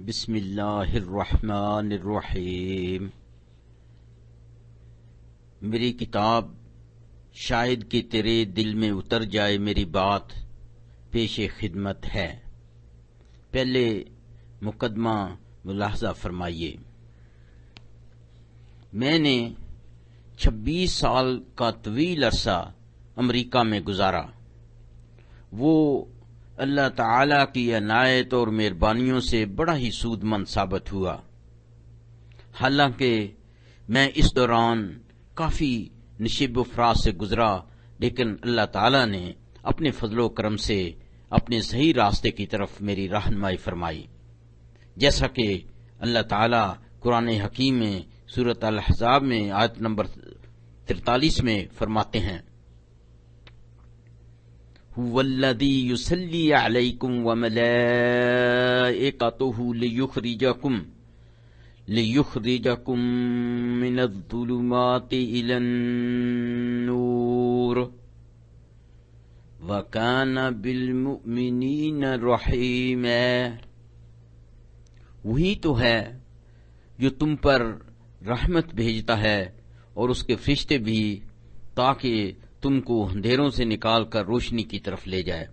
بسم اللہ الرحمن الرحیم۔ میری کتاب شاید کہ تیرے دل میں اتر جائے میری بات پیش خدمت ہے۔ پہلے مقدمہ ملاحظہ فرمائیے۔ میں نے 26 سال کا طویل عرصہ امریکہ میں گزارا۔ وہ اللہ تعالی کی عنایت اور مہربانیوں سے بڑا ہی سود مند ثابت ہوا۔ حالانکہ میں اس دوران کافی نشیب و فراز سے گزرا، لیکن اللہ تعالی نے اپنے فضل و کرم سے اپنے صحیح راستے کی طرف میری رہنمائی فرمائی، جیسا کہ اللہ تعالی قرآن حکیم میں سورۃ الاحزاب میں آیت نمبر 43 میں فرماتے ہیں، هو الذی یصلی علیکم وملائکتہ لیخرجکم من الظلمات الی النور وکان بالمؤمنین رحیما۔ وہی تو ہے جو تم پر رحمت بھیجتا ہے اور اس کے فرشتے بھی، تاکہ تم کو اندھیروں سے نکال کر روشنی کی طرف لے جائے،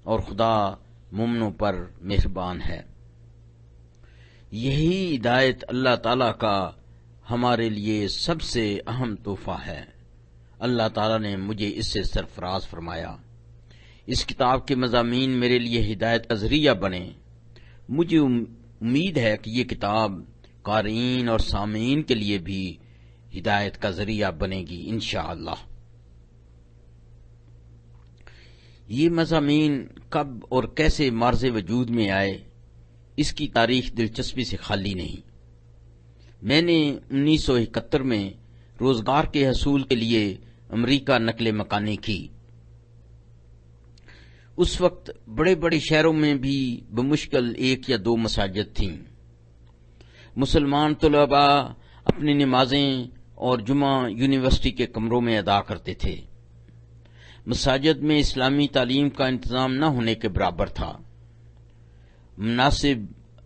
اور خدا مومنوں پر مہربان ہے۔ یہی ہدایت اللہ تعالیٰ کا ہمارے لیے سب سے اہم تحفہ ہے۔ اللہ تعالیٰ نے مجھے اس سے سرفراز فرمایا۔ اس کتاب کے مضامین میرے لیے ہدایت کا ذریعہ بنے۔ مجھے امید ہے کہ یہ کتاب قارئین اور سامعین کے لیے بھی ہدایت کا ذریعہ بنے گی انشاءاللہ۔ یہ مضامین کب اور کیسے مارز وجود میں آئے، اس کی تاریخ دلچسپی سے خالی نہیں۔ میں نے 1971 میں روزگار کے حصول کے لیے امریکہ نقل مکانی کی۔ اس وقت بڑے بڑے شہروں میں بھی بمشکل 1 یا 2 مساجد تھیں۔ مسلمان طلباء اپنی نمازیں اور جمعہ یونیورسٹی کے کمروں میں ادا کرتے تھے۔ مساجد میں اسلامی تعلیم کا انتظام نہ ہونے کے برابر تھا۔ مناسب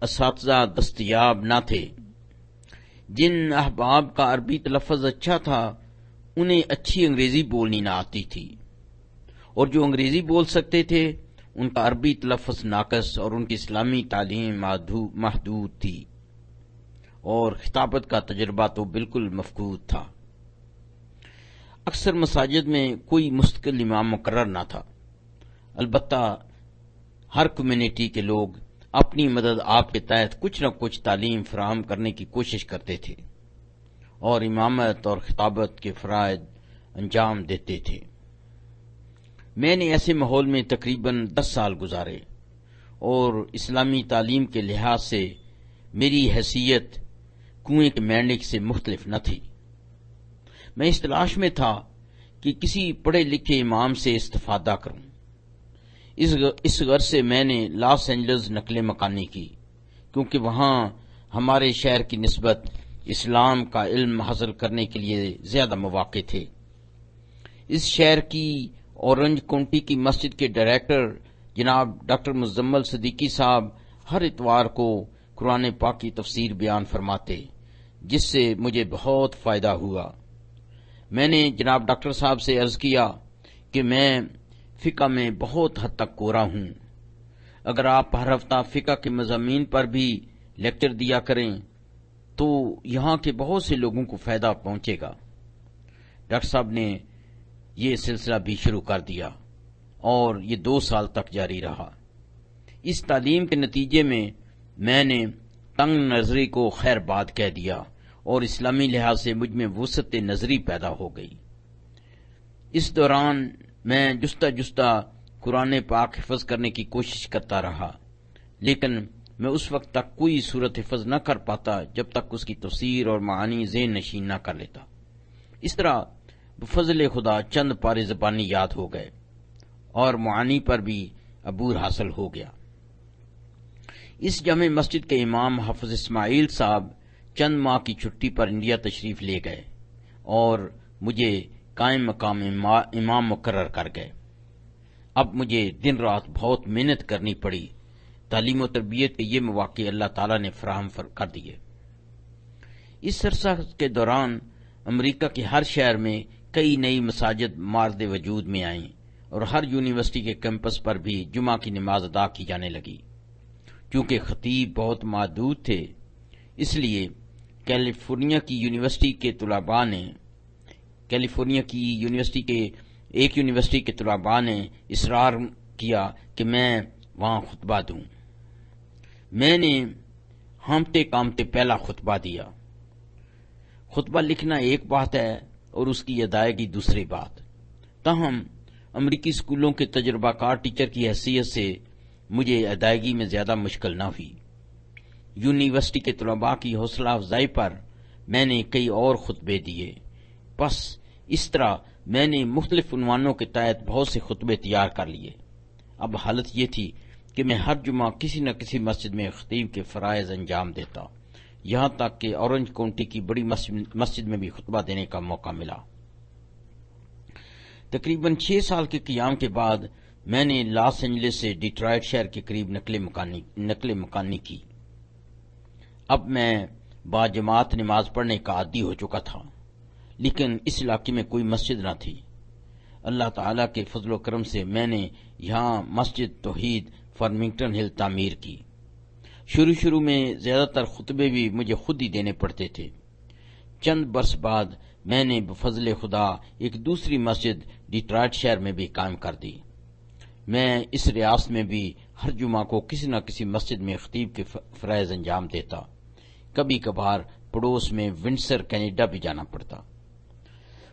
اساتذہ دستیاب نہ تھے۔ جن احباب کا عربی تلفظ اچھا تھا انہیں اچھی انگریزی بولنی نہ آتی تھی، اور جو انگریزی بول سکتے تھے ان کا عربی تلفظ ناقص اور ان کی اسلامی تعلیم محدود تھی، اور خطابت کا تجربہ تو بالکل مفقود تھا۔ اکثر مساجد میں کوئی مستقل امام مقرر نہ تھا، البتہ ہر کمیونٹی کے لوگ اپنی مدد آپ کے تحت کچھ نہ کچھ تعلیم فراہم کرنے کی کوشش کرتے تھے اور امامت اور خطابت کے فرائض انجام دیتے تھے۔ میں نے ایسے ماحول میں تقریباً 10 سال گزارے، اور اسلامی تعلیم کے لحاظ سے میری حیثیت کنویں کے مینڈک سے مختلف نہ تھی۔ میں اس تلاش میں تھا کہ کسی پڑھے لکھے امام سے استفادہ کروں۔ اس غرض سے میں نے لاس اینجلس نقل مکانی کی، کیونکہ وہاں ہمارے شہر کی نسبت اسلام کا علم حاصل کرنے کے لیے زیادہ مواقع تھے۔ اس شہر کی اورنج کاؤنٹی کی مسجد کے ڈائریکٹر جناب ڈاکٹر مزمل صدیقی صاحب ہر اتوار کو قرآن پاک کی تفسیر بیان فرماتے، جس سے مجھے بہت فائدہ ہوا۔ میں نے جناب ڈاکٹر صاحب سے عرض کیا کہ میں فقہ میں بہت حد تک کورا ہوں، اگر آپ ہر ہفتہ فقہ کے مضامین پر بھی لیکچر دیا کریں تو یہاں کے بہت سے لوگوں کو فائدہ پہنچے گا۔ ڈاکٹر صاحب نے یہ سلسلہ بھی شروع کر دیا، اور یہ 2 سال تک جاری رہا۔ اس تعلیم کے نتیجے میں میں نے تنگ نظری کو خیر باد کہہ دیا، اور اسلامی لحاظ سے مجھ میں وسعت نظری پیدا ہو گئی۔ اس دوران میں جستہ قرآن پاک حفظ کرنے کی کوشش کرتا رہا، لیکن میں اس وقت تک کوئی صورت حفظ نہ کر پاتا جب تک اس کی تفسیر اور معانی ذہن نشین نہ کر لیتا۔ اس طرح بفضل خدا چند پارے زبانی یاد ہو گئے، اور معانی پر بھی عبور حاصل ہو گیا۔ اس جامع مسجد کے امام حافظ اسماعیل صاحب چند ماہ کی چھٹی پر انڈیا تشریف لے گئے اور مجھے قائم مقام امام مقرر کر گئے۔ اب مجھے دن رات بہت محنت کرنی پڑی تعلیم و تربیت کے یہ مواقع اللہ تعالیٰ نے فراہم کر دیے۔ اس عرصہ کے دوران امریکہ کے ہر شہر میں کئی نئی مساجد مارد وجود میں آئیں اور ہر یونیورسٹی کے کیمپس پر بھی جمعہ کی نماز ادا کی جانے لگی۔ چونکہ خطیب بہت محدود تھے، اس لیے کیلیفورنیا کی یونیورسٹی کے طلباء نے اصرار کیا کہ میں وہاں خطبہ دوں۔ میں نے ہانپتے کامتے پہلا خطبہ دیا۔ خطبہ لکھنا ایک بات ہے اور اس کی ادائیگی دوسری بات۔ تاہم امریکی اسکولوں کے تجربہ کار ٹیچر کی حیثیت سے مجھے ادائیگی میں زیادہ مشکل نہ ہوئی۔ یونیورسٹی کے طلباء کی حوصلہ افزائی پر میں نے کئی اور خطبے دیے۔ بس اس طرح میں نے مختلف عنوانوں کے تحت بہت سے خطبے تیار کر لیے۔ اب حالت یہ تھی کہ میں ہر جمعہ کسی نہ کسی مسجد میں خطیب کے فرائض انجام دیتا، یہاں تک کہ اورنج کاؤنٹی کی بڑی مسجد میں بھی خطبہ دینے کا موقع ملا۔ تقریباً 6 سال کے قیام کے بعد میں نے لاس اینجلس سے ڈیٹرائٹ شہر کے قریب نقل مکانی کی۔ اب میں باجماعت نماز پڑھنے کا عادی ہو چکا تھا، لیکن اس علاقے میں کوئی مسجد نہ تھی۔ اللہ تعالی کے فضل و کرم سے میں نے یہاں مسجد توحید فرمنگٹن ہل تعمیر کی۔ شروع میں زیادہ تر خطبے بھی مجھے خود ہی دینے پڑتے تھے۔ چند برس بعد میں نے بفضل خدا ایک دوسری مسجد ڈیٹرائٹ شہر میں بھی قائم کر دی۔ میں اس ریاست میں بھی ہر جمعہ کو کسی نہ کسی مسجد میں خطیب کے فرائض انجام دیتا۔ کبھی کبھار پڑوس میں ونڈسر کینیڈا بھی جانا پڑتا۔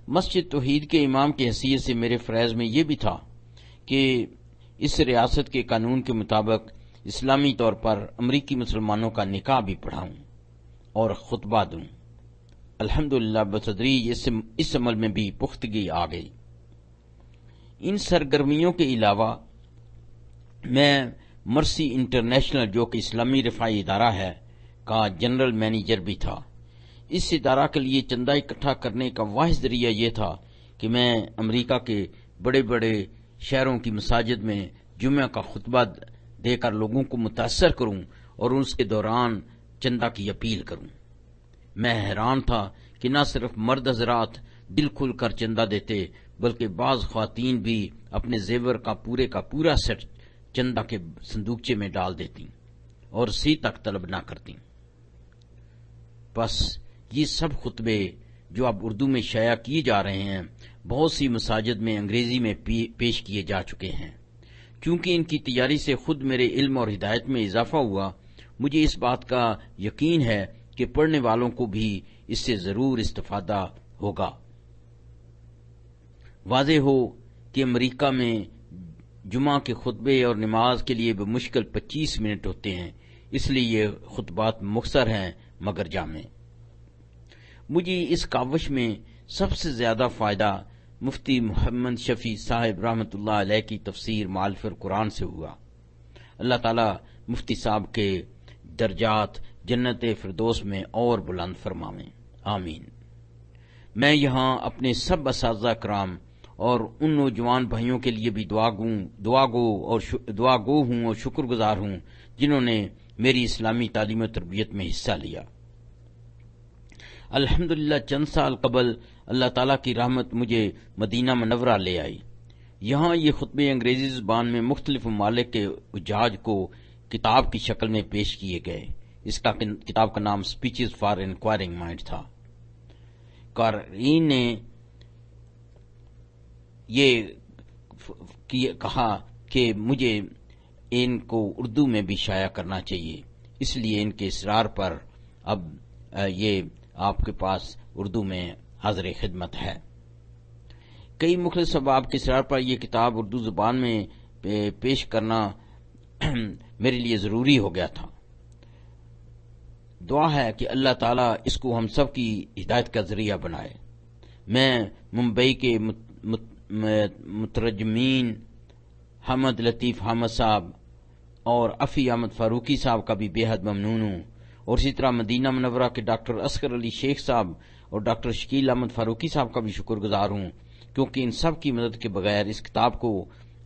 مسجد توحید کے امام کی حیثیت سے میرے فرائض میں یہ بھی تھا کہ اس ریاست کے قانون کے مطابق اسلامی طور پر امریکی مسلمانوں کا نکاح بھی پڑھاؤں اور خطبہ دوں۔ الحمدللہ بتدریج اس عمل میں بھی پختگی آ گئی۔ ان سرگرمیوں کے علاوہ میں مرسی انٹرنیشنل، جو کہ اسلامی رفاعی ادارہ ہے، کا جنرل مینیجر بھی تھا۔ اس ادارہ کے لیے چندہ اکٹھا کرنے کا واحد ذریعہ یہ تھا کہ میں امریکہ کے بڑے بڑے شہروں کی مساجد میں جمعہ کا خطبہ دے کر لوگوں کو متاثر کروں اور اس کے دوران چندہ کی اپیل کروں۔ میں حیران تھا کہ نہ صرف مرد حضرات دل کھل کر چندہ دیتے، بلکہ بعض خواتین بھی اپنے زیور کا پورا سیٹ چندہ کے صندوقچے میں ڈال دیتی اور سی تک طلب نہ کرتی۔ بس یہ سب خطبے جو اب اردو میں شائع کیے جا رہے ہیں، بہت سی مساجد میں انگریزی میں پیش کیے جا چکے ہیں۔ کیونکہ ان کی تیاری سے خود میرے علم اور ہدایت میں اضافہ ہوا، مجھے اس بات کا یقین ہے کہ پڑھنے والوں کو بھی اس سے ضرور استفادہ ہوگا۔ واضح ہو کہ امریکہ میں جمعہ کے خطبے اور نماز کے لیے بمشکل 25 منٹ ہوتے ہیں، اس لیے یہ خطبات مختصر ہیں مگر جامع۔ مجھے اس کاوش میں سب سے زیادہ فائدہ مفتی محمد شفیع صاحب رحمۃ اللہ علیہ کی تفسیر مالف القرآن سے ہوا۔ اللہ تعالیٰ مفتی صاحب کے درجات جنت فردوس میں اور بلند فرمائیں، آمین۔ میں یہاں اپنے سب اساتذہ کرام اور ان نوجوان بھائیوں کے لیے بھی دعا گو ہوں اور شکر گزار ہوں جنہوں نے میری اسلامی تعلیم و تربیت میں حصہ لیا۔ الحمدللہ چند سال قبل اللہ تعالیٰ کی رحمت مجھے مدینہ منورہ لے آئی۔ یہاں یہ خطبے انگریزی زبان میں مختلف ممالک کے حجاج کو کتاب کی شکل میں پیش کیے گئے۔ اس کتاب کا نام اسپیچز فار انکوائرنگ مائنڈ تھا۔ قارئین نے یہ کہا کہ مجھے ان کو اردو میں بھی شائع کرنا چاہیے، اس لیے ان کے اصرار پر اب یہ آپ کے پاس اردو میں حاضر خدمت ہے۔ کئی مخلص احباب کے اصرار پر یہ کتاب اردو زبان میں پیش کرنا میرے لیے ضروری ہو گیا تھا۔ دعا ہے کہ اللہ تعالیٰ اس کو ہم سب کی ہدایت کا ذریعہ بنائے۔ میں ممبئی کے مترجمین حمد لطیف حامد صاحب اور افی احمد فاروقی صاحب کا بھی بے حد ممنون ہوں، اور اسی طرح مدینہ منورہ کے ڈاکٹر اصغر علی شیخ صاحب اور ڈاکٹر شکیل احمد فاروقی صاحب کا بھی شکر گزار ہوں، کیونکہ ان سب کی مدد کے بغیر اس کتاب کو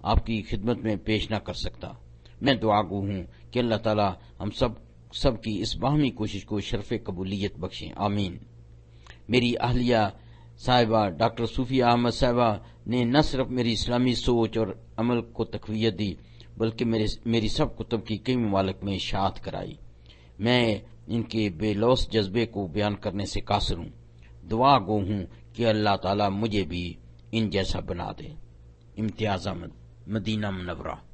آپ کی خدمت میں پیش نہ کر سکتا۔ میں دعا گو ہوں کہ اللہ تعالی ہم سب کی اس باہمی کوشش کو شرف قبولیت بخشیں، آمین۔ میری اہلیہ صاحبہ ڈاکٹر صوفیہ احمد صاحبہ نے نہ صرف میری اسلامی سوچ اور عمل کو تقویت دی بلکہ میری سب کتب کی کئی ممالک میں اشاعت کرائی۔ میں ان کے بے لوث جذبے کو بیان کرنے سے قاصر ہوں، دعا گو ہوں کہ اللہ تعالیٰ مجھے بھی ان جیسا بنا دے۔ امتیاز احمد، مدینہ منورہ۔